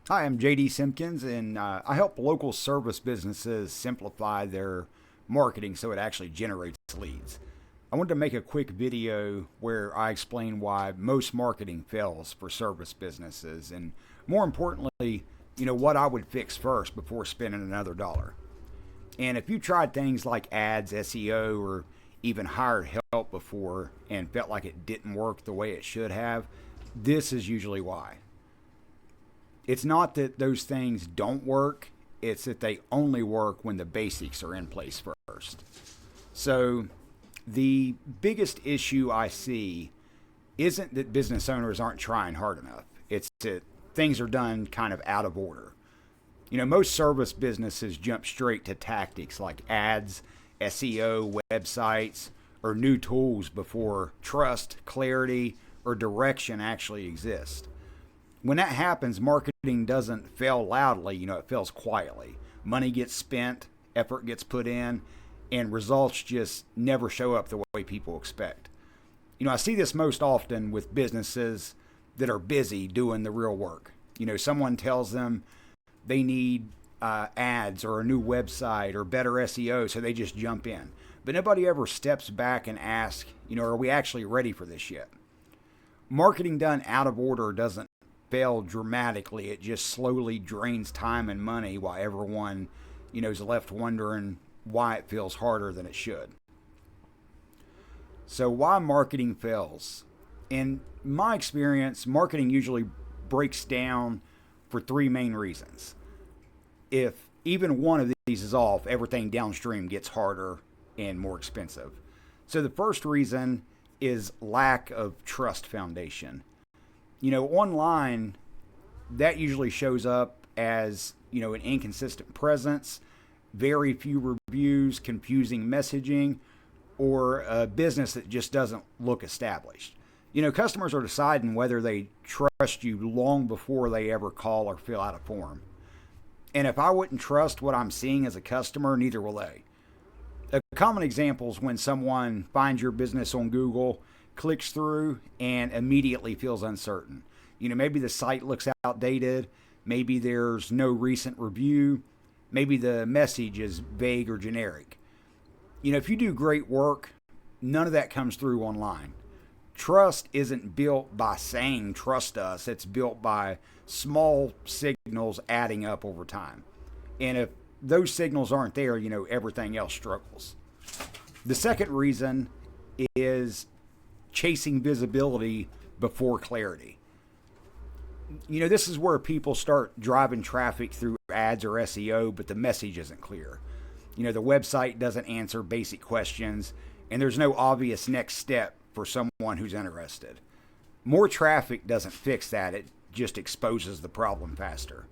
Hi, I'm JD Simpkins, and I help local service businesses simplify their marketing so it actually generates leads. I wanted to make a quick video where I explain why most marketing fails for service businesses, and more importantly, what I would fix first before spending another dollar. And if you tried things like ads, SEO, or even hired help before and felt like it didn't work the way it should have, this is usually why. It's not that those things don't work, it's that they only work when the basics are in place first. So, the biggest issue I see isn't that business owners aren't trying hard enough, it's that things are done kind of out of order. Most service businesses jump straight to tactics like ads, SEO, websites, or new tools before trust, clarity, or direction actually exist. When that happens, marketing doesn't fail loudly, it fails quietly. Money gets spent, effort gets put in, and results just never show up the way people expect. I see this most often with businesses that are busy doing the real work. Someone tells them they need ads or a new website or better SEO, so they just jump in. But nobody ever steps back and asks, are we actually ready for this yet? Marketing done out of order doesn't fail dramatically. It just slowly drains time and money while everyone, is left wondering why it feels harder than it should. So why marketing fails? In my experience, marketing usually breaks down for three main reasons. If even one of these is off, everything downstream gets harder and more expensive. So the first reason is lack of trust foundation. Online, that usually shows up as, an inconsistent presence, very few reviews, confusing messaging, or a business that just doesn't look established. Customers are deciding whether they trust you long before they ever call or fill out a form. And if I wouldn't trust what I'm seeing as a customer, neither will they. A common example is when someone finds your business on Google, clicks through, and immediately feels uncertain. Maybe the site looks outdated, maybe there's no recent review, maybe the message is vague or generic. If you do great work, none of that comes through online. Trust isn't built by saying trust us, it's built by small signals adding up over time. And if those signals aren't there, everything else struggles. The second reason is chasing visibility before clarity. This is where people start driving traffic through ads or SEO, but the message isn't clear. The website doesn't answer basic questions, and there's no obvious next step for someone who's interested. More traffic doesn't fix that, it just exposes the problem faster.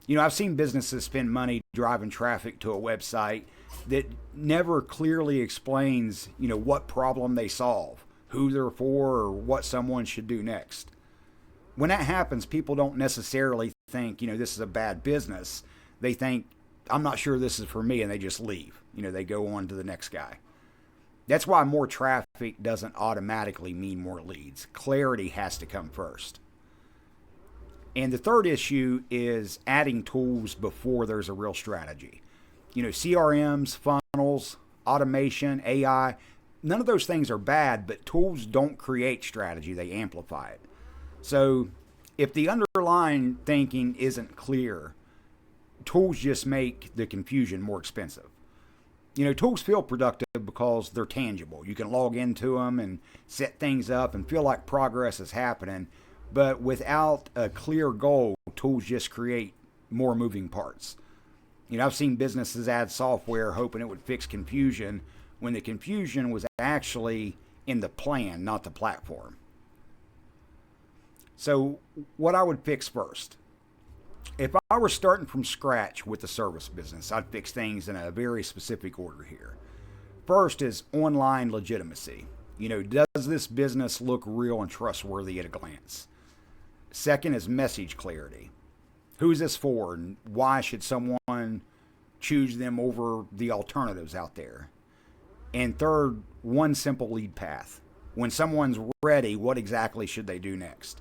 I've seen businesses spend money driving traffic to a website that never clearly explains, what problem they solve, who they're for, or what someone should do next. When that happens, people don't necessarily think, this is a bad business. They think, I'm not sure this is for me, and they just leave. They go on to the next guy. That's why more traffic doesn't automatically mean more leads. Clarity has to come first. And the third issue is adding tools before there's a real strategy. CRMs, funnels, automation, AI, none of those things are bad, but tools don't create strategy, they amplify it. So if the underlying thinking isn't clear, tools just make the confusion more expensive. Tools feel productive because they're tangible. You can log into them and set things up and feel like progress is happening. But without a clear goal, tools just create more moving parts. I've seen businesses add software hoping it would fix confusion when the confusion was actually in the plan, not the platform. So, what I would fix first. If I were starting from scratch with the service business, I'd fix things in a very specific order here. First is online legitimacy. Does this business look real and trustworthy at a glance? Second is message clarity. Who is this for, and why should someone choose them over the alternatives out there? And third, one simple lead path. When someone's ready, what exactly should they do next?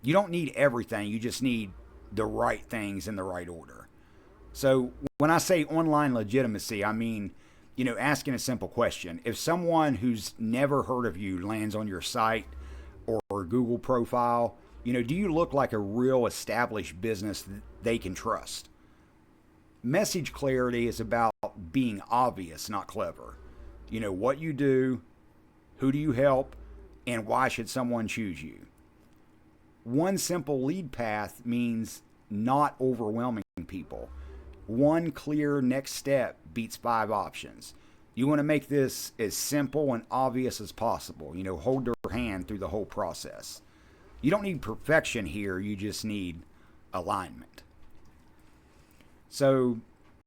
You don't need everything, you just need the right things in the right order. So when I say online legitimacy, I mean, asking a simple question. If someone who's never heard of you lands on your site or Google profile, do you look like a real established business that they can trust? Message clarity is about being obvious, not clever. What you do, who do you help, and why should someone choose you? One simple lead path means not overwhelming people. One clear next step beats 5 options. You want to make this as simple and obvious as possible. Hold their hand through the whole process. You don't need perfection here, you just need alignment. So,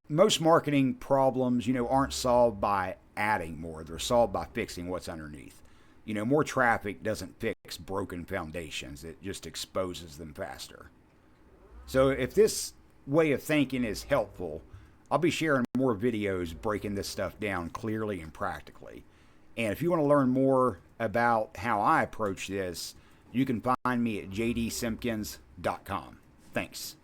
most marketing problems, aren't solved by adding more. They're solved by fixing what's underneath. More traffic doesn't fix broken foundations. It just exposes them faster. So if this way of thinking is helpful, I'll be sharing more videos breaking this stuff down clearly and practically. And if you want to learn more about how I approach this, you can find me at jdsimpkins.com. Thanks.